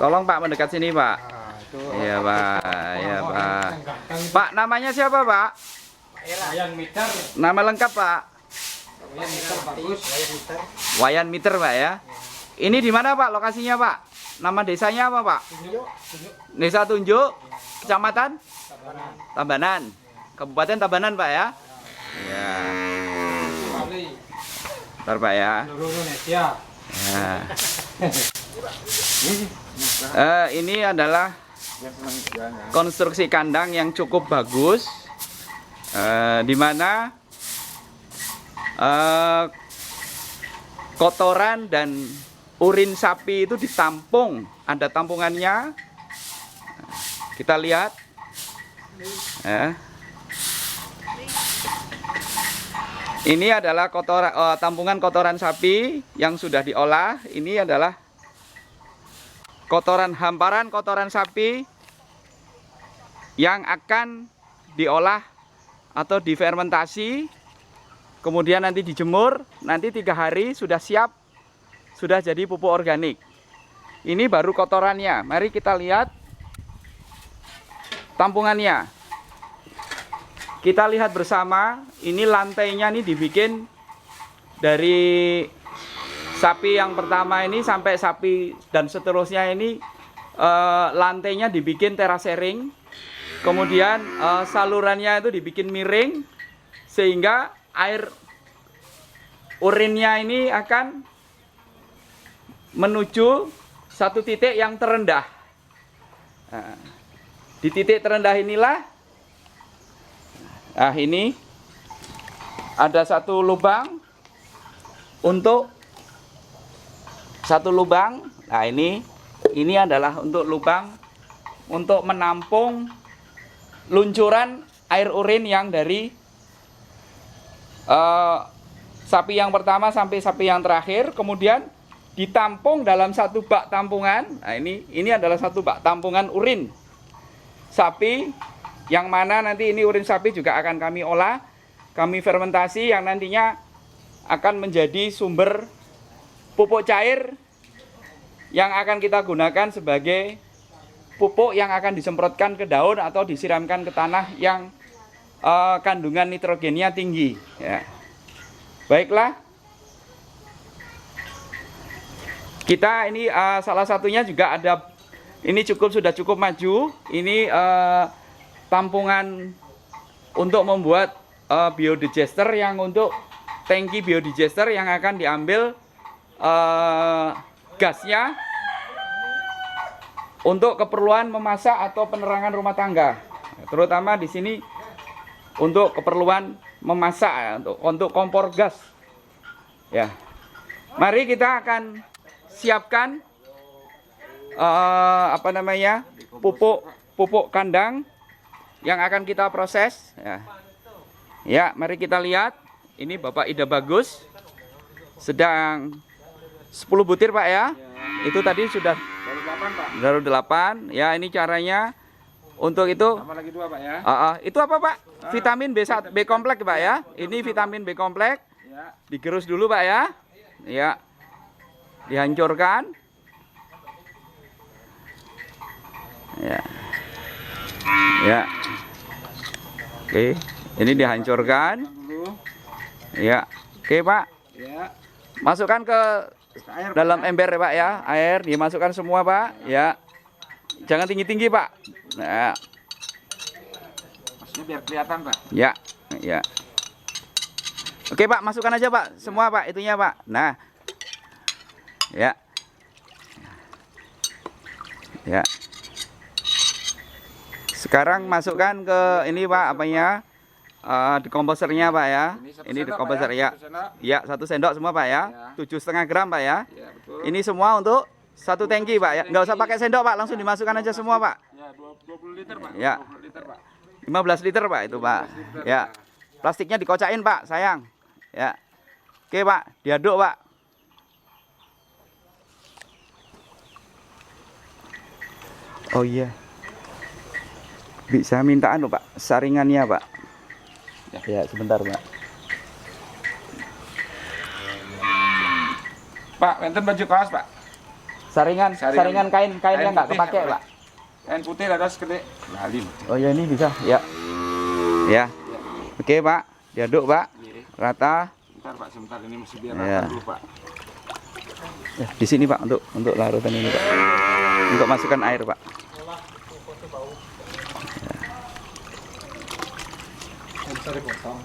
Tolong Pak mendekat sini Pak. Nah, itu. Iya Pak, iya Pak. Pak namanya siapa Pak? Wayan Meter. Nama lengkap Pak? Wayan Meter bagus. Wayan Meter. Wayan Meter Pak ya. Ini di mana Pak lokasinya Pak? Nama desanya apa Pak? Tunjuk. Desa Tunjuk, Kecamatan Tabanan. Tabanan, Kabupaten Tabanan Pak ya. Ya. Bali. Ntar Pak ya. Seluruh Indonesia. Ya. Ini adalah konstruksi kandang yang cukup bagus, di mana kotoran dan urin sapi itu ditampung, ada tampungannya. Kita lihat. Ini adalah tampungan kotoran sapi yang sudah diolah. Ini adalah hamparan kotoran sapi yang akan diolah atau difermentasi, kemudian nanti dijemur, nanti 3 hari sudah siap, sudah jadi pupuk organik. Ini baru kotorannya. Mari kita lihat tampungannya. Kita lihat bersama, ini lantainya nih dibikin dari sapi yang pertama ini sampai sapi dan seterusnya ini, lantainya dibikin terasering. Kemudian salurannya itu dibikin miring sehingga air urinnya ini akan menuju satu titik yang terendah. Nah, di titik terendah inilah, ini ada satu lubang untuk satu lubang. Nah, ini adalah untuk lubang untuk menampung luncuran air urin yang dari sapi yang pertama sampai sapi yang terakhir, kemudian ditampung dalam satu bak tampungan. Nah, ini adalah satu bak tampungan urin sapi, yang mana nanti ini urin sapi juga akan kami olah, kami fermentasi, yang nantinya akan menjadi sumber pupuk cair yang akan kita gunakan sebagai pupuk yang akan disemprotkan ke daun atau disiramkan ke tanah yang kandungan nitrogennya tinggi. Ya. Baiklah, kita ini salah satunya juga ada, ini sudah cukup maju. Ini tampungan untuk membuat biodigester, yang untuk tangki biodigester yang akan diambil gasnya untuk keperluan memasak atau penerangan rumah tangga, terutama di sini untuk keperluan memasak ya, untuk kompor gas. Ya, mari kita akan siapkan pupuk kandang yang akan kita proses. Ya, mari kita lihat. Ini Bapak Ida Bagus sedang 10 butir Pak ya. Itu tadi sudah baru 8. Ya, ini caranya. Untuk itu Tambah lagi 2 Pak ya. Itu apa Pak? Vitamin B kompleks Pak ya. Ini vitamin B kompleks. Ya. Digerus dulu Pak ya. Ya. Dihancurkan. Ya. Ya. Oke, ini dihancurkan. Ya. Oke, Pak. Ya. Masukkan ke Air, dalam Pak, ember ya, Pak ya. Air dimasukkan semua, Pak. Ya. Jangan tinggi-tinggi, Pak. Nah. maksudnya biar kelihatan Pak. Ya. Ya. Oke, Pak, masukkan aja, Pak. Semua, Pak, itunya, Pak. Nah. Ya. Ya. Sekarang masukkan ke ini Pak, apanya? Di komposernya Pak ya. Ini di komposer ya. Ya, 1 sendok semua Pak ya. 7,5 gram Pak ya. Ya, betul. Ini semua untuk 1 tangki Pak ya. Nggak usah pakai sendok Pak, langsung dimasukkan aja semua Pak. Ya, 20 liter Pak. Ya. 20 liter Pak. 15 liter Pak itu Pak. Ya. Plastiknya dikocakin Pak, sayang. Ya. Oke Pak, diaduk Pak. Oh iya. Bisa minta anu Pak, saringannya Pak. Ya, sebentar Pak. Pak, enten baju kaos Pak. Saringan kain yang nggak putih kepake, nggak Pak. Kain putih ada segede lalin. Oh ya, ini bisa, ya. Ya. Oke, Pak. Diaduk, Pak. Rata. Sebentar Pak, sebentar ini mesti biar Ya. rata dulu Pak. Ya, di sini, Pak, untuk larutan ini, Pak. Untuk masukkan air, Pak. Bisa dipotong.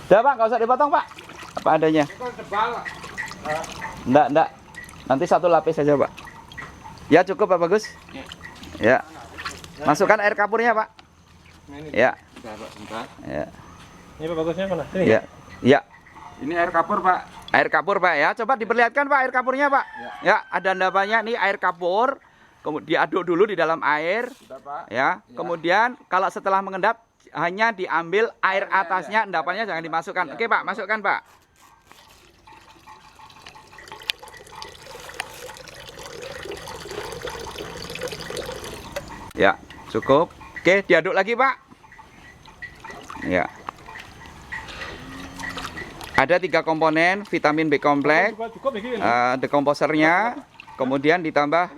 Udah, Pak, nggak usah dipotong, Pak. Apa adanya. Enggak. Nanti satu lapis saja, Pak. Ya, cukup, Pak Bagus. Ya. Masukkan air kapurnya, Pak. Ya. Sebentar Pak, sebentar. Ya. Ini Pak Bagusnya mana? Sini. Ya. Ya. Ini air kapur Pak. Air kapur, Pak, ya. Coba diperlihatkan, Pak, air kapurnya, Pak. Ya, ada endapannya nih, air kapur. Kemudian diaduk dulu di dalam air, Sudah Pak. ya. Kemudian kalau setelah mengendap hanya diambil air atasnya, endapannya jangan dimasukkan. Oke, Pak, masukkan, Pak. Ya, cukup. Oke, diaduk lagi, Pak. Ya. Ada 3 komponen vitamin B kompleks, Cukup iki. decomposernya, kemudian ditambah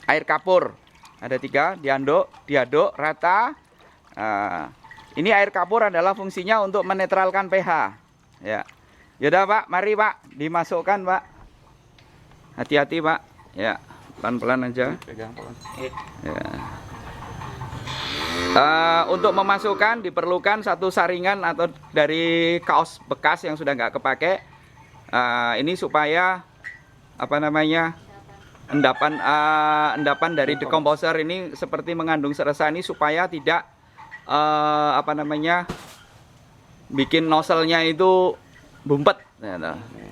air kapur. Ada 3, diaduk rata. Ini air kapur adalah fungsinya untuk menetralkan pH. Ya. Yaudah, Pak, mari, Pak, dimasukkan, Pak. Hati-hati, Pak. Ya, pelan-pelan aja. Pegang pelan. Ya. Untuk memasukkan diperlukan satu saringan atau dari kaos bekas yang sudah nggak kepake. Ini supaya apa namanya, endapan dari decomposer ini seperti mengandung seresa ini supaya tidak apa namanya, bikin nozzle-nya itu bumpet.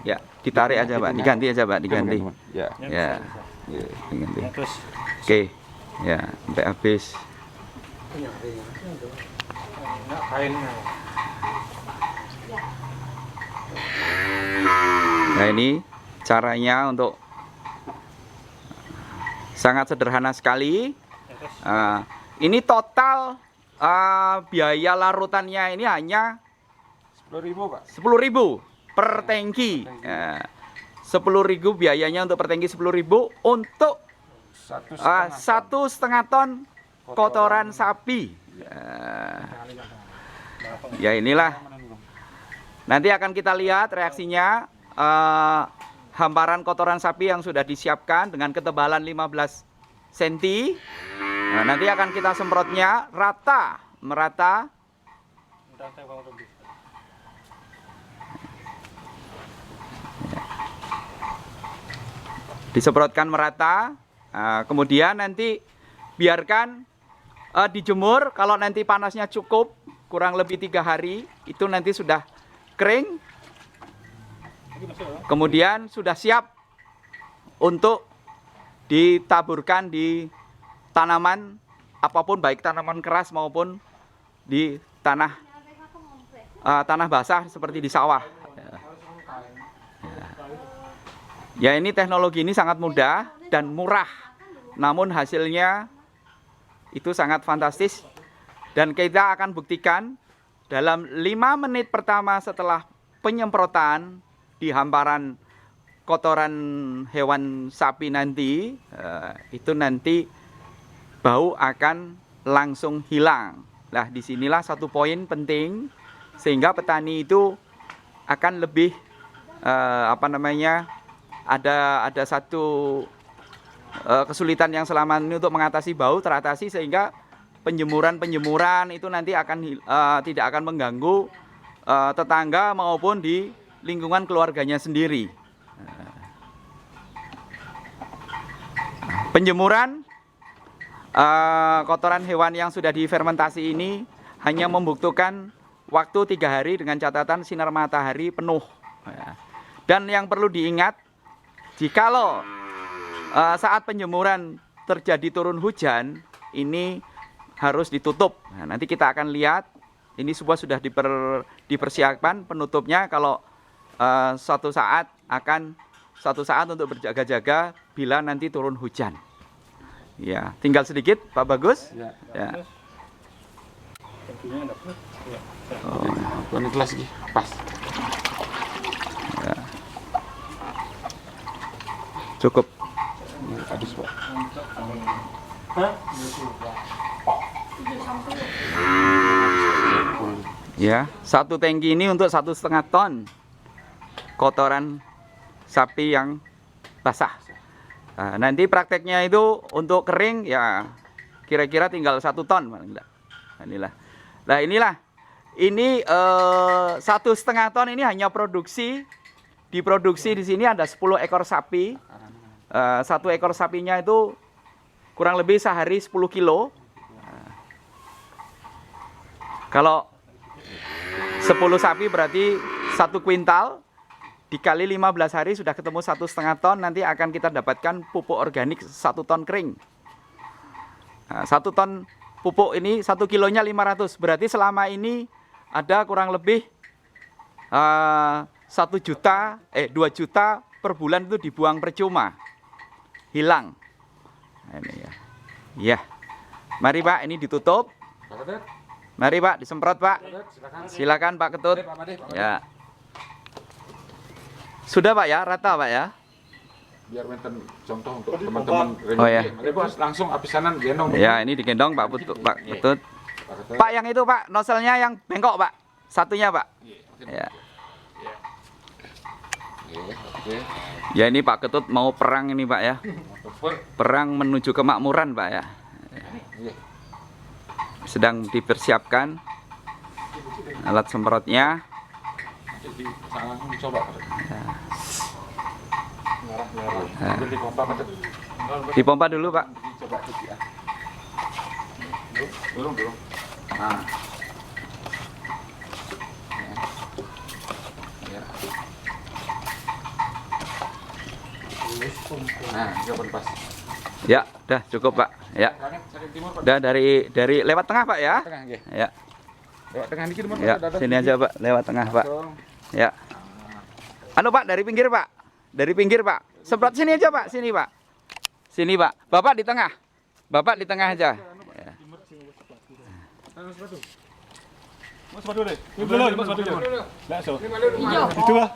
Ya, ditarik aja, Pak. Diganti aja, Pak. Diganti. Ya. Ya, diganti. Terus Oke, ya, sampai habis. kain. Nah, ini caranya untuk sangat sederhana sekali. Ini total biaya larutannya ini hanya 10.000 Pak. 10.000 per tangki. 10.000 biayanya untuk per tangki 10.000 untuk 1,5 ton kotoran sapi. Ya, inilah. Nanti akan kita lihat reaksinya. Hamparan kotoran sapi yang sudah disiapkan dengan ketebalan 15 cm. Nanti akan kita semprotnya merata. Disemprotkan merata. Kemudian nanti biarkan dijemur. Kalau nanti panasnya cukup kurang lebih 3 hari, itu nanti sudah kering. Kemudian sudah siap untuk ditaburkan di tanaman apapun, baik tanaman keras maupun di tanah basah seperti di sawah. Ya, ini teknologi ini sangat mudah dan murah, namun hasilnya itu sangat fantastis. Dan kita akan buktikan dalam 5 menit pertama setelah penyemprotan di hamparan kotoran hewan sapi nanti, itu nanti bau akan langsung hilang. Nah, disinilah satu poin penting sehingga petani itu akan lebih apa namanya, ada satu kesulitan yang selama ini untuk mengatasi bau teratasi, sehingga penjemuran itu nanti akan tidak akan mengganggu tetangga maupun di lingkungan keluarganya sendiri. Penjemuran kotoran hewan yang sudah difermentasi ini hanya membutuhkan waktu 3 hari dengan catatan sinar matahari penuh. Dan yang perlu diingat, jikalau saat penjemuran terjadi turun hujan, ini harus ditutup. Nah, nanti kita akan lihat, ini semua sudah dipersiapkan penutupnya kalau suatu saat untuk berjaga-jaga bila nanti turun hujan. Ya, tinggal sedikit, Pak Bagus. Ya. Ya. Tentunya dapat. Ya. Ini kelas lagi. Pas. Ya. Cukup. Ini habis, Pak. Hah? Ya, satu tangki ini untuk 1,5 ton kotoran sapi yang basah. Nah, nanti prakteknya itu untuk kering ya kira-kira tinggal 1 ton. Nah, inilah. Ini 1,5 ton ini hanya diproduksi di sini ada 10 ekor sapi. 1 ekor sapinya itu kurang lebih sehari 10 kilo. Kalau 10 sapi berarti 1 kuintal dikali 15 hari sudah ketemu 1,5 ton. Nanti akan kita dapatkan pupuk organik 1 ton kering. Nah, 1 ton pupuk ini 1 kilonya 500. Berarti selama ini ada kurang lebih 2 juta per bulan itu dibuang percuma, hilang. Nah, ini ya. Ya, mari Pak, ini ditutup. Pak Ketut. Mari Pak, disemprot Pak. Silakan. Silakan Pak Ketut. Pak Made, Pak Made. Ya. Sudah Pak ya, rata Pak ya. Biar menten contoh untuk teman-teman. Oh, ya. Mari Bos, langsung apisanan gendong. Ya, ini digendong Pak Ketut. Pak Ketut. Pak Ketut. Pak, yang itu Pak, noselnya yang bengkok Pak. Satunya Pak. Ya. Oke. Ya, ini Pak Ketut mau perang ini Pak ya. Perang menuju kemakmuran Pak ya. Iya. Sedang dipersiapkan alat semprotnya. Jadi langsung coba. Nah, Jadi pompa Pak Ketut. dipompa dulu Pak. Coba cuci ya. Belum. Nah. Ya. Nah, kapan pas. Ya, udah cukup Pak. Ya. Cari timur Pak. Udah dari lewat tengah Pak ya. Tengah nggih. Ya. Lewat tengah dikit Mas. Ya, sini aja Pak, lewat tengah Pak. Ya. Anu Pak, dari pinggir Pak. Dari pinggir Pak. Semprot sini aja Pak, sini Pak. Sini Pak. Bapak di tengah. Bapak di tengah aja. Ya. Mas sepatu deh. Ini dulu, mas sepatu dulu. Nggak so. Itu lah.